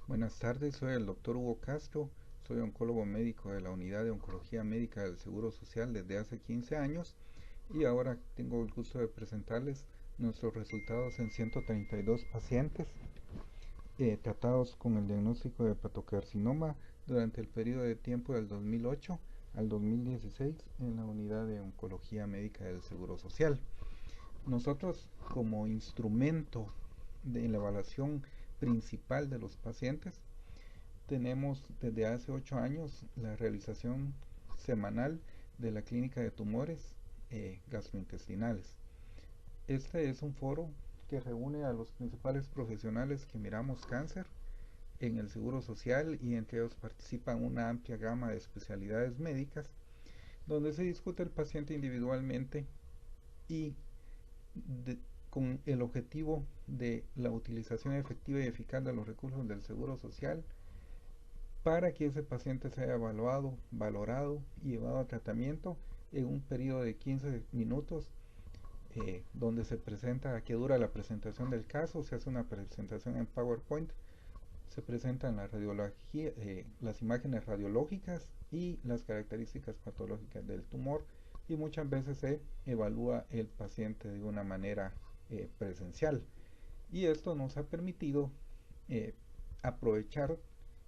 Buenas tardes, soy el doctor Hugo Castro, soy oncólogo médico de la Unidad de Oncología Médica del Seguro Social desde hace 15 años y ahora tengo el gusto de presentarles nuestros resultados en 132 pacientes tratados con el diagnóstico de hepatocarcinoma durante el periodo de tiempo del 2008 al 2016 en la Unidad de Oncología Médica del Seguro Social. Nosotros, como instrumento de la evaluación principal de los pacientes, tenemos desde hace 8 años la realización semanal de la clínica de tumores gastrointestinales. Este es un foro que reúne a los principales profesionales que miramos cáncer en el Seguro Social, y entre ellos participan una amplia gama de especialidades médicas donde se discute el paciente individualmente y de, con el objetivo de la utilización efectiva y eficaz de los recursos del Seguro Social para que ese paciente sea evaluado, valorado y llevado a tratamiento en un periodo de 15 minutos, donde se presenta, que dura la presentación del caso. Se hace una presentación en PowerPoint, se presentan la radiología, las imágenes radiológicas y las características patológicas del tumor, y muchas veces se evalúa el paciente de una manera presencial. Y esto nos ha permitido eh, aprovechar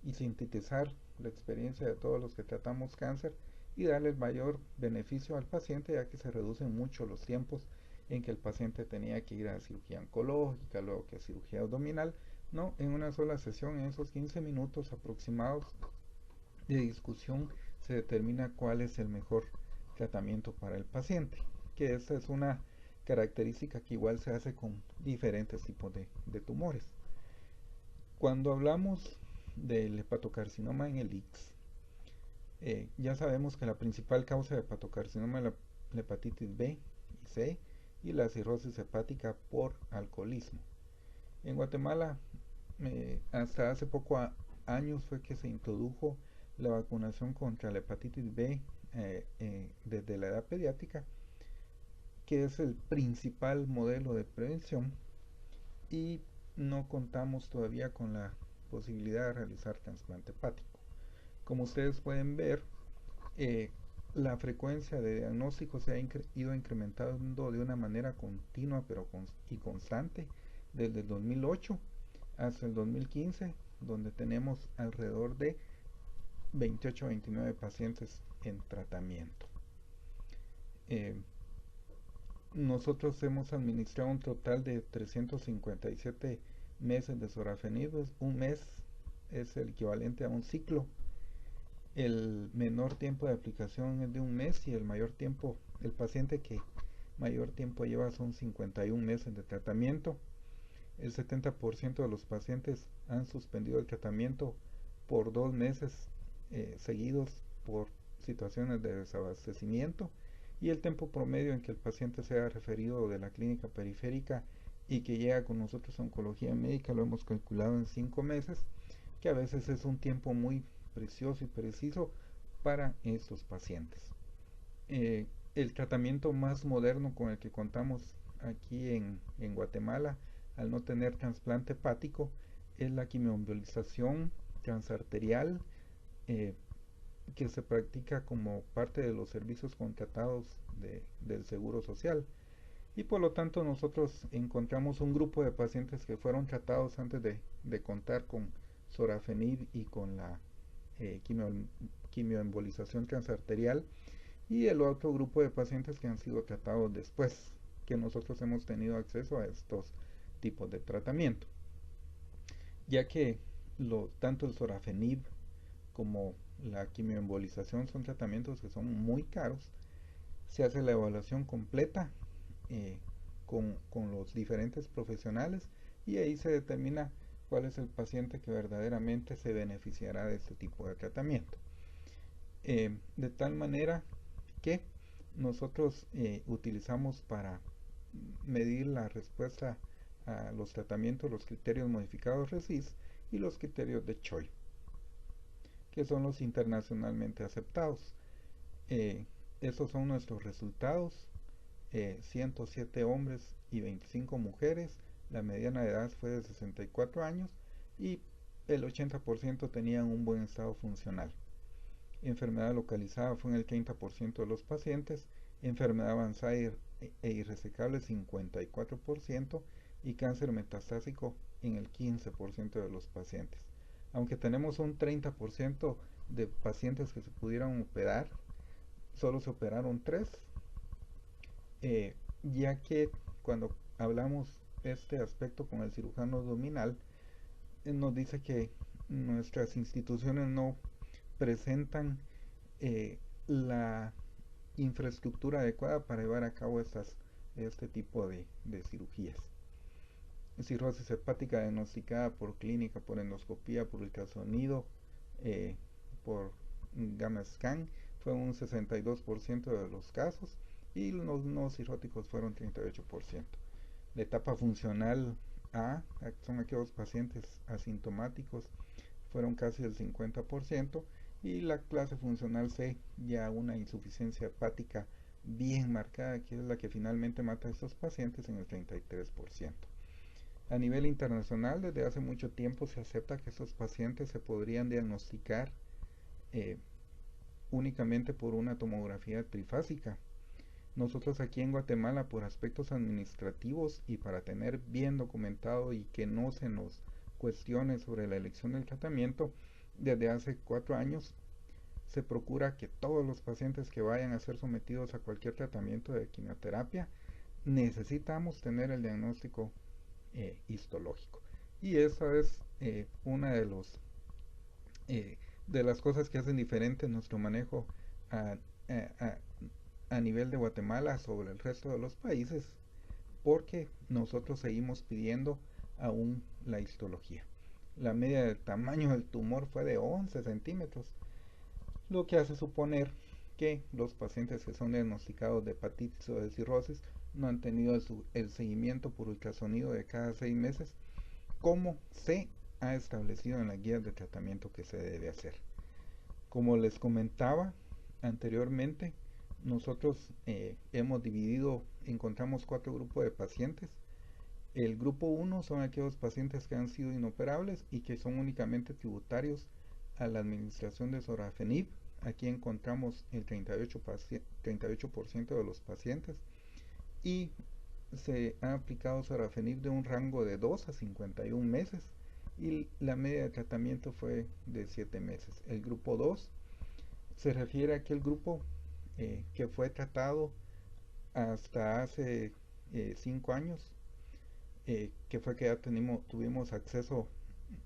y sintetizar la experiencia de todos los que tratamos cáncer y darle el mayor beneficio al paciente, ya que se reducen mucho los tiempos en que el paciente tenía que ir a cirugía oncológica, luego que a cirugía abdominal. No, en una sola sesión, en esos 15 minutos aproximados de discusión, se determina cuál es el mejor tratamiento para el paciente, que esta es una característica que igual se hace con diferentes tipos de tumores. Cuando hablamos del hepatocarcinoma en el IX, ya sabemos que la principal causa de hepatocarcinoma es la hepatitis B y C y la cirrosis hepática por alcoholismo. En Guatemala, hasta hace años fue que se introdujo la vacunación contra la hepatitis B desde la edad pediátrica, que es el principal modelo de prevención, y no contamos todavía con la posibilidad de realizar trasplante hepático. Como ustedes pueden ver, eh, la frecuencia de diagnóstico se ha ido incrementando de una manera continua y constante desde el 2008 hasta el 2015, donde tenemos alrededor de 28 a 29 pacientes en tratamiento. Eh, Nosotros hemos administrado un total de 357 meses de sorafenib. Un mes es el equivalente a un ciclo. El menor tiempo de aplicación es de un mes, y el mayor tiempo, el paciente que mayor tiempo lleva, son 51 meses de tratamiento. El 70% de los pacientes han suspendido el tratamiento por 2 meses seguidos por situaciones de desabastecimiento, y el tiempo promedio en que el paciente sea referido de la clínica periférica y que llega con nosotros a oncología médica lo hemos calculado en 5 meses, que a veces es un tiempo muy precioso y preciso para estos pacientes. El tratamiento más moderno con el que contamos aquí en Guatemala, al no tener trasplante hepático, es la quimioembolización transarterial, eh, que se practica como parte de los servicios contratados del Seguro Social. Y por lo tanto nosotros encontramos un grupo de pacientes que fueron tratados antes de contar con sorafenib y con la eh, quimio, quimioembolización transarterial, y el otro grupo de pacientes que han sido tratados después, que nosotros hemos tenido acceso a estos tipos de tratamiento, ya que tanto el sorafenib como la quimioembolización son tratamientos que son muy caros. Se hace la evaluación completa eh, con los diferentes profesionales, y ahí se determina cuál es el paciente que verdaderamente se beneficiará de este tipo de tratamiento. De tal manera que nosotros utilizamos para medir la respuesta a los tratamientos los criterios modificados RECIST y los criterios de Choi, que son los internacionalmente aceptados. Eh, Esos son nuestros resultados: 107 hombres y 25 mujeres. La mediana de edad fue de 64 años, y el 80% tenían un buen estado funcional. Enfermedad localizada fue en el 30% de los pacientes, enfermedad avanzada e irresecable 54% y cáncer metastásico en el 15% de los pacientes. Aunque tenemos un 30% de pacientes que se pudieron operar, solo se operaron 3, ya que cuando hablamos este aspecto con el cirujano abdominal, nos dice que nuestras instituciones no presentan la infraestructura adecuada para llevar a cabo este tipo de cirugías. Cirrosis hepática diagnosticada por clínica, por endoscopía, por ultrasonido, por gamma scan, fue un 62% de los casos y los no cirróticos fueron 38%. La etapa funcional A, son aquellos pacientes asintomáticos, fueron casi el 50%, y la clase funcional C, ya una insuficiencia hepática bien marcada, que es la que finalmente mata a estos pacientes, en el 33%. A nivel internacional, desde hace mucho tiempo se acepta que estos pacientes se podrían diagnosticar únicamente por una tomografía trifásica. Nosotros aquí en Guatemala, por aspectos administrativos y para tener bien documentado y que no se nos cuestione sobre la elección del tratamiento, desde hace 4 años se procura que todos los pacientes que vayan a ser sometidos a cualquier tratamiento de quimioterapia necesitamos tener el diagnóstico histológico. Y esa es una de las cosas que hacen diferente nuestro manejo a, a, a nivel de Guatemala sobre el resto de los países, porque nosotros seguimos pidiendo aún la histología. La media del tamaño del tumor fue de 11 centímetros, lo que hace suponer que los pacientes que son diagnosticados de hepatitis o de cirrosis no han tenido el seguimiento por ultrasonido de cada 6 meses, como se ha establecido en las guías de tratamiento que se debe hacer. Como les comentaba anteriormente, nosotros hemos dividido, encontramos 4 grupos de pacientes. El grupo 1 son aquellos pacientes que han sido inoperables y que son únicamente tributarios a la administración de sorafenib. Aquí encontramos el 38% de los pacientes y se ha aplicado sorafenib de un rango de 2 a 51 meses y la media de tratamiento fue de 7 meses. El grupo 2 se refiere a aquel grupo que fue tratado hasta hace 5 años, que fue que ya tuvimos acceso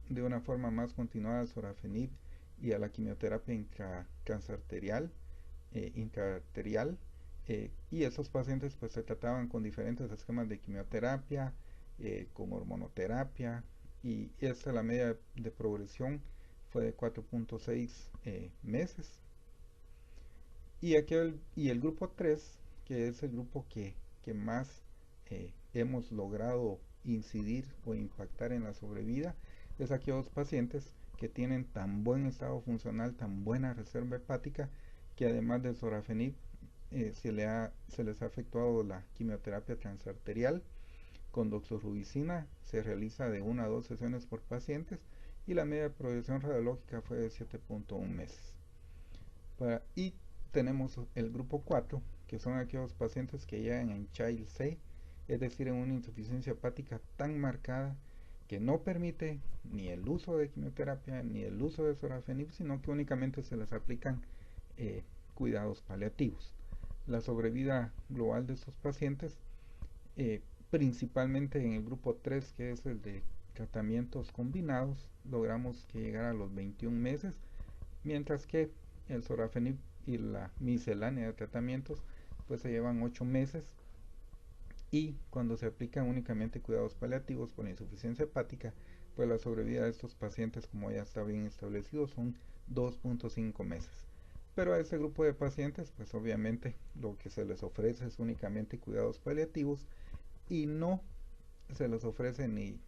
de una forma más continuada al sorafenib y a la quimioterapia intraarterial, y esos pacientes pues se trataban con diferentes esquemas de quimioterapia, con hormonoterapia, y esta la media de progresión fue de 4.6 meses. Y el grupo 3, que es el grupo que más hemos logrado incidir o impactar en la sobrevida, es aquellos pacientes que tienen tan buen estado funcional, tan buena reserva hepática, que además del sorafenib se les ha efectuado la quimioterapia transarterial con doxorubicina. Se realiza de 1 a 2 sesiones por pacientes y la media de progresión radiológica fue de 7.1 meses. Y tenemos el grupo 4, que son aquellos pacientes que llegan en Child C, es decir, en una insuficiencia hepática tan marcada que no permite ni el uso de quimioterapia ni el uso de sorafenib, sino que únicamente se les aplican cuidados paliativos. La sobrevida global de estos pacientes, principalmente en el grupo 3, que es el de tratamientos combinados, logramos que llegara a los 21 meses, mientras que el sorafenib y la miscelánea de tratamientos pues se llevan 8 meses, y cuando se aplican únicamente cuidados paliativos por la insuficiencia hepática, pues la sobrevida de estos pacientes, como ya está bien establecido, son 2.5 meses. Pero a este grupo de pacientes pues obviamente lo que se les ofrece es únicamente cuidados paliativos y no se les ofrece ni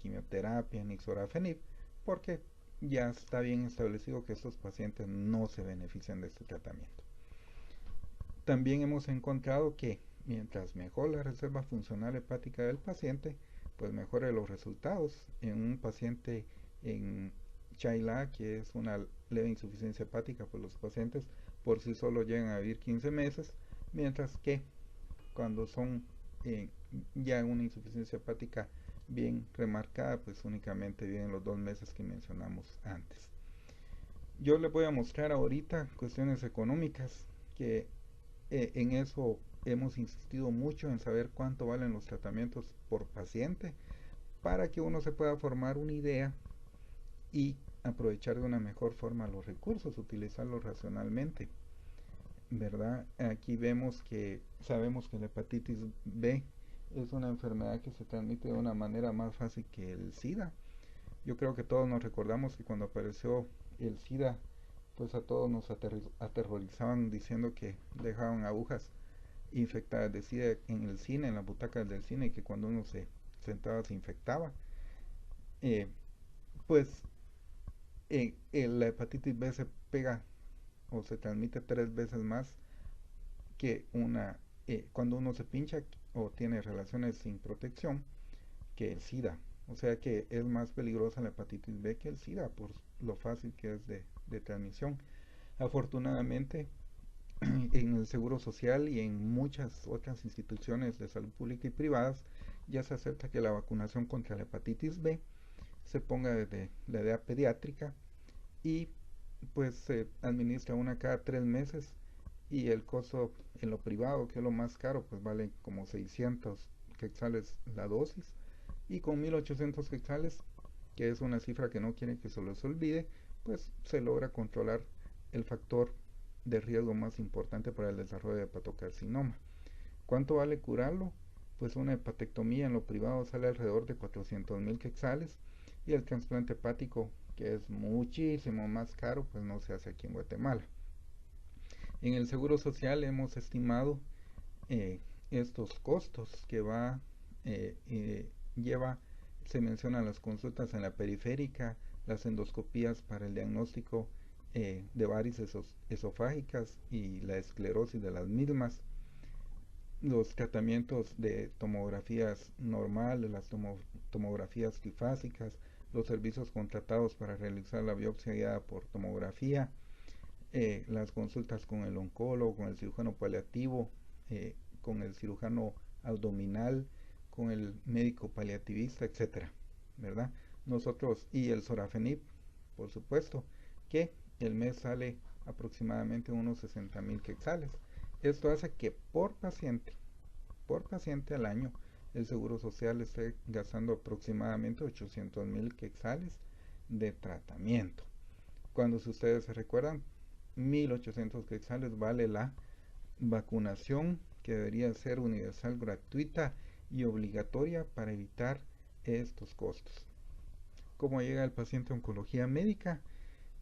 quimioterapia ni sorafenib, porque ya está bien establecido que estos pacientes no se benefician de este tratamiento. También hemos encontrado que mientras mejor la reserva funcional hepática del paciente, pues mejore los resultados. En un paciente en Chaila, que es una leve insuficiencia hepática, pues los pacientes por sí solo llegan a vivir 15 meses, mientras que cuando son eh, ya una insuficiencia hepática bien remarcada, pues únicamente viven los 2 meses que mencionamos antes. Yo les voy a mostrar ahorita cuestiones económicas, que en eso hemos insistido mucho en saber cuánto valen los tratamientos por paciente para que uno se pueda formar una idea y aprovechar de una mejor forma los recursos, utilizarlos racionalmente, ¿verdad? Aquí vemos que sabemos que la hepatitis B es una enfermedad que se transmite de una manera más fácil que el SIDA. Yo creo que todos nos recordamos que cuando apareció el SIDA, pues a todos nos aterrorizaban diciendo que dejaban agujas infectadas de SIDA en el cine, en las butacas del cine, y que cuando uno se sentaba se infectaba. Eh, pues la hepatitis B se pega o se transmite 3 veces más que cuando uno se pincha o tiene relaciones sin protección que el SIDA. O sea que es más peligrosa la hepatitis B que el SIDA por lo fácil que es de transmisión. Afortunadamente, en el Seguro Social y en muchas otras instituciones de salud pública y privadas ya se acepta que la vacunación contra la hepatitis B se ponga desde la edad pediátrica y pues se administra una cada 3 meses, y el costo en lo privado, que es lo más caro, pues vale como 600 quetzales la dosis, y con 1800 quetzales, que es una cifra que no quieren que se les olvide, pues se logra controlar el factor de riesgo más importante para el desarrollo de hepatocarcinoma. ¿Cuánto vale curarlo? Pues una hepatectomía en lo privado sale alrededor de 400.000 quetzales, y el trasplante hepático, que es muchísimo más caro, pues no se hace aquí en Guatemala. En el Seguro Social hemos estimado eh, estos costos que lleva, se mencionan las consultas en la periférica, las endoscopías para el diagnóstico de varices esofágicas y la esclerosis de las mismas, los tratamientos de tomografías normales, las tomografías trifásicas, los servicios contratados para realizar la biopsia guiada por tomografía, las consultas con el oncólogo, con el cirujano paliativo, con el cirujano abdominal, con el médico paliativista, etcétera, ¿verdad? Nosotros, y el sorafenib, por supuesto, que el mes sale aproximadamente unos 60.000 quetzales. Esto hace que por paciente al año, el Seguro Social esté gastando aproximadamente 800.000 quetzales de tratamiento. Cuando, si ustedes se recuerdan, 1.800 quetzales vale la vacunación, que debería ser universal, gratuita y obligatoria para evitar estos costos. ¿Cómo llega el paciente a oncología médica?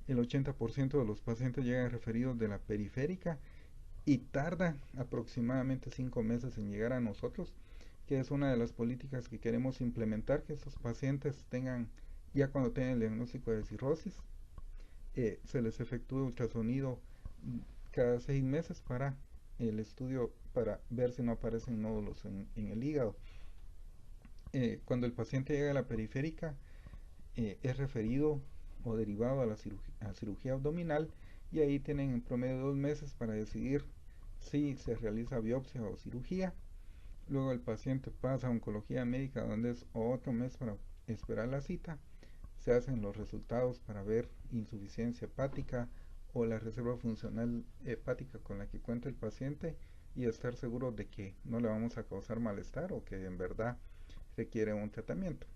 El 80% de los pacientes llegan referidos de la periférica y tarda aproximadamente 5 meses en llegar a nosotros, que es una de las políticas que queremos implementar, que estos pacientes tengan, ya cuando tengan el diagnóstico de cirrosis, se les efectúe ultrasonido cada 6 meses para el estudio, para ver si no aparecen nódulos en el hígado. Cuando el paciente llega a la periférica, es referido o derivado a la cirugía abdominal, y ahí tienen en promedio 2 meses para decidir si se realiza biopsia o cirugía. Luego el paciente pasa a oncología médica, donde es otro mes para esperar la cita. Se hacen los resultados para ver insuficiencia hepática o la reserva funcional hepática con la que cuenta el paciente, y estar seguro de que no le vamos a causar malestar o que en verdad requiere un tratamiento.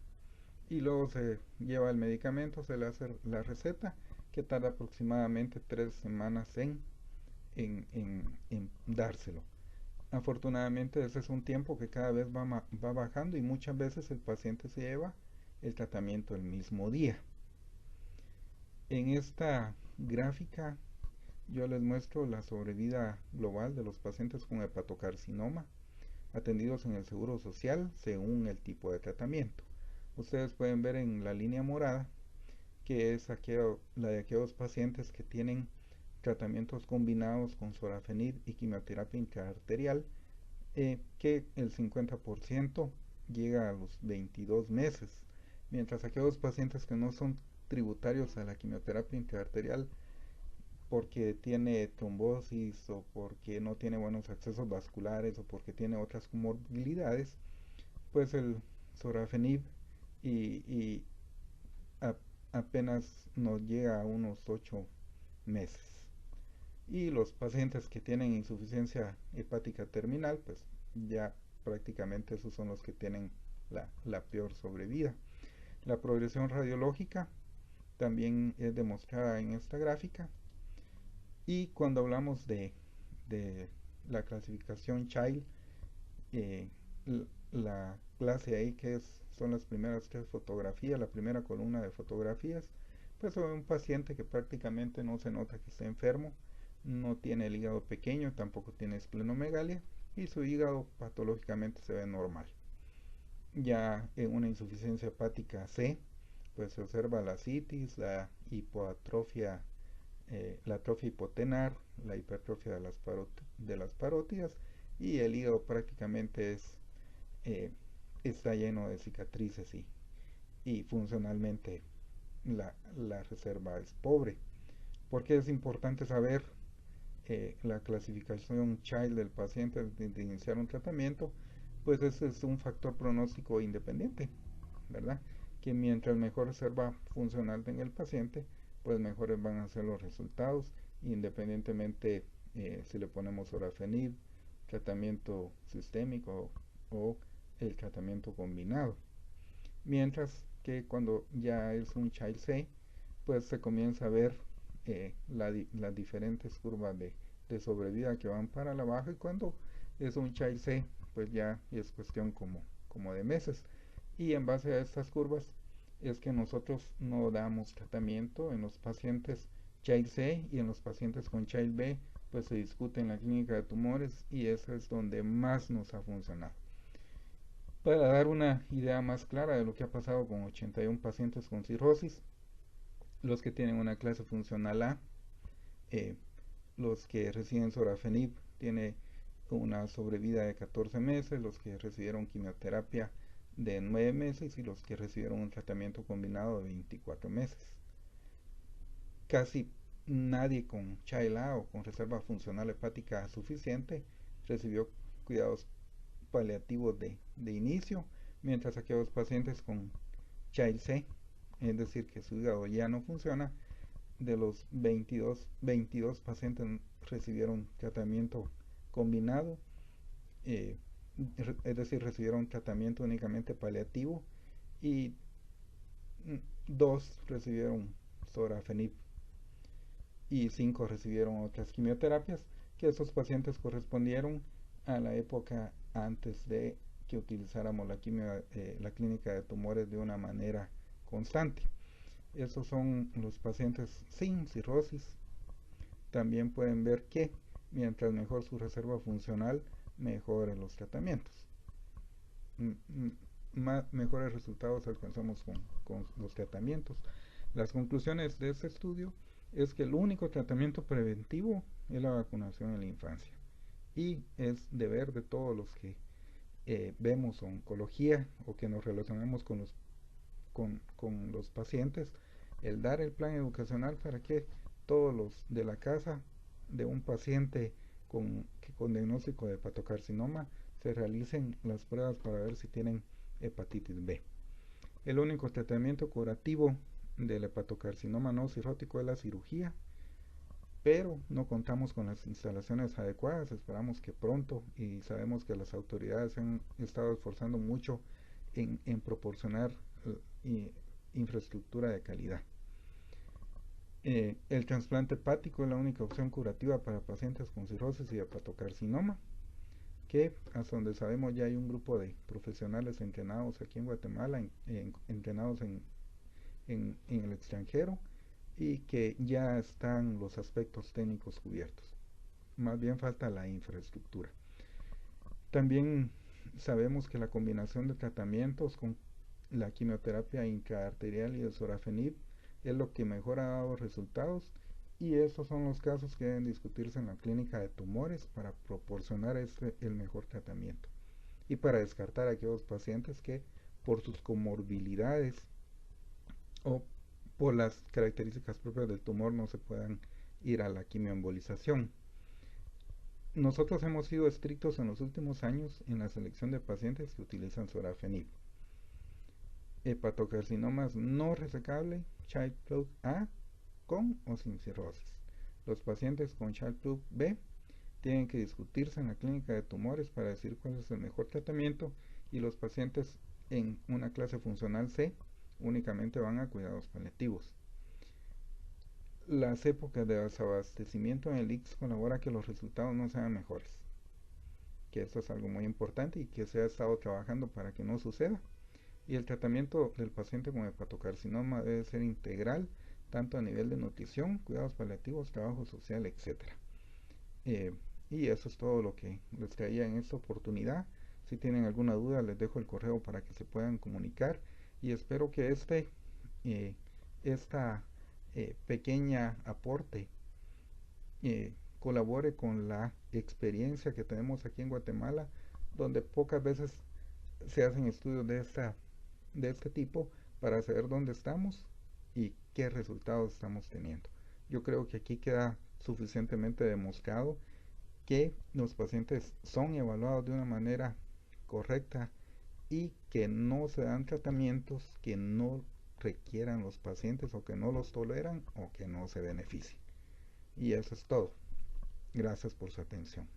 Y luego se lleva el medicamento, se le hace la receta, que tarda aproximadamente 3 semanas en dárselo. Afortunadamente ese es un tiempo que cada vez va bajando, y muchas veces el paciente se lleva el tratamiento el mismo día. En esta gráfica yo les muestro la sobrevida global de los pacientes con hepatocarcinoma atendidos en el Seguro Social según el tipo de tratamiento. Ustedes pueden ver en la línea morada que es la de aquellos pacientes que tienen tratamientos combinados con sorafenib y quimioterapia intraarterial, que el 50% llega a los 22 meses. mientras aquellos pacientes que no son tributarios a la quimioterapia intraarterial porque tiene trombosis o porque no tiene buenos accesos vasculares o porque tiene otras comorbilidades, pues el sorafenib y a- apenas nos llega a unos 8 meses. Y los pacientes que tienen insuficiencia hepática terminal, pues ya prácticamente esos son los que tienen la peor sobrevida. La progresión radiológica también es demostrada en esta gráfica. Y cuando hablamos de la clasificación Child, eh, la clase ahí son las primeras tres fotografías, la primera columna de fotografías, pues sobre un paciente que prácticamente no se nota que está enfermo, no tiene el hígado pequeño, tampoco tiene esplenomegalia y su hígado patológicamente se ve normal. Ya en una insuficiencia hepática C, pues se observa la citis, la hipoatrofia, la atrofia hipotenar, la hipertrofia de las parótidas y el hígado prácticamente eh, está lleno de cicatrices y funcionalmente la reserva es pobre. Porque es importante saber la clasificación Child del paciente antes de iniciar un tratamiento, pues ese es un factor pronóstico independiente, ¿verdad? Que mientras mejor reserva funcional tenga el paciente, pues mejores van a ser los resultados, independientemente si le ponemos sorafenib, tratamiento sistémico o el tratamiento combinado. Mientras que cuando ya es un Child C, pues se comienza a ver las diferentes curvas de sobrevida que van para la baja y cuando es un Child C, pues ya es cuestión como de meses. Y en base a estas curvas es que nosotros no damos tratamiento en los pacientes Child C y en los pacientes con Child B, pues se discute en la clínica de tumores y eso es donde más nos ha funcionado. Para dar una idea más clara de lo que ha pasado con 81 pacientes con cirrosis, los que tienen una clase funcional A, eh, los que reciben sorafenib tiene una sobrevida de 14 meses, los que recibieron quimioterapia de 9 meses y los que recibieron un tratamiento combinado de 24 meses. Casi nadie con CHILA o con reserva funcional hepática suficiente recibió cuidados paliativos de inicio, mientras aquellos pacientes con Child C, es decir, que su hígado ya no funciona, de los 22 pacientes recibieron tratamiento combinado, eh, es decir, recibieron tratamiento únicamente paliativo y 2 recibieron sorafenib y 5 recibieron otras quimioterapias, que esos pacientes correspondieron a la época antes de que utilizáramos la clínica de tumores de una manera constante. Esos son los pacientes sin cirrosis. También pueden ver que mientras mejor su reserva funcional, mejores los tratamientos. Mejores resultados alcanzamos con los tratamientos. Las conclusiones de este estudio es que el único tratamiento preventivo es la vacunación en la infancia y es deber de todos los que vemos oncología o que nos relacionamos con los pacientes el dar el plan educacional para que todos los de la casa de un paciente con diagnóstico de hepatocarcinoma se realicen las pruebas para ver si tienen hepatitis B. El único tratamiento curativo del hepatocarcinoma no cirrótico es la cirugía, pero no contamos con las instalaciones adecuadas. Esperamos que pronto, y sabemos que las autoridades han estado esforzando mucho en proporcionar infraestructura de calidad. El trasplante hepático es la única opción curativa para pacientes con cirrosis y hepatocarcinoma, que hasta donde sabemos ya hay un grupo de profesionales entrenados aquí en Guatemala, entrenados en el extranjero, y que ya están los aspectos técnicos cubiertos. Más bien falta la infraestructura. También sabemos que la combinación de tratamientos con la quimioterapia intraarterial y el sorafenib es lo que mejor ha dado resultados y estos son los casos que deben discutirse en la clínica de tumores para proporcionar el mejor tratamiento y para descartar a aquellos pacientes que por sus comorbilidades o por las características propias del tumor no se puedan ir a la quimioembolización. Nosotros hemos sido estrictos en los últimos años en la selección de pacientes que utilizan sorafenib. Hepatocarcinomas no resecable, Child-Pugh A, con o sin cirrosis. Los pacientes con Child-Pugh B tienen que discutirse en la clínica de tumores para decir cuál es el mejor tratamiento, y los pacientes en una clase funcional C únicamente van a cuidados paliativos. Las épocas de desabastecimiento en el ICS colabora a que los resultados no sean mejores, que esto es algo muy importante y que se ha estado trabajando para que no suceda. Y el tratamiento del paciente con hepatocarcinoma debe ser integral, tanto a nivel de nutrición, cuidados paliativos, trabajo social, etc. Eh, y eso es todo lo que les traía en esta oportunidad. Si tienen alguna duda, les dejo el correo para que se puedan comunicar, y espero que eh, esta pequeña aporte colabore con la experiencia que tenemos aquí en Guatemala, donde pocas veces se hacen estudios de este tipo para saber dónde estamos y qué resultados estamos teniendo. Yo creo que aquí queda suficientemente demostrado que los pacientes son evaluados de una manera correcta y que no se dan tratamientos que no requieran los pacientes, o que no los toleran, o que no se beneficien. Y eso es todo. Gracias por su atención.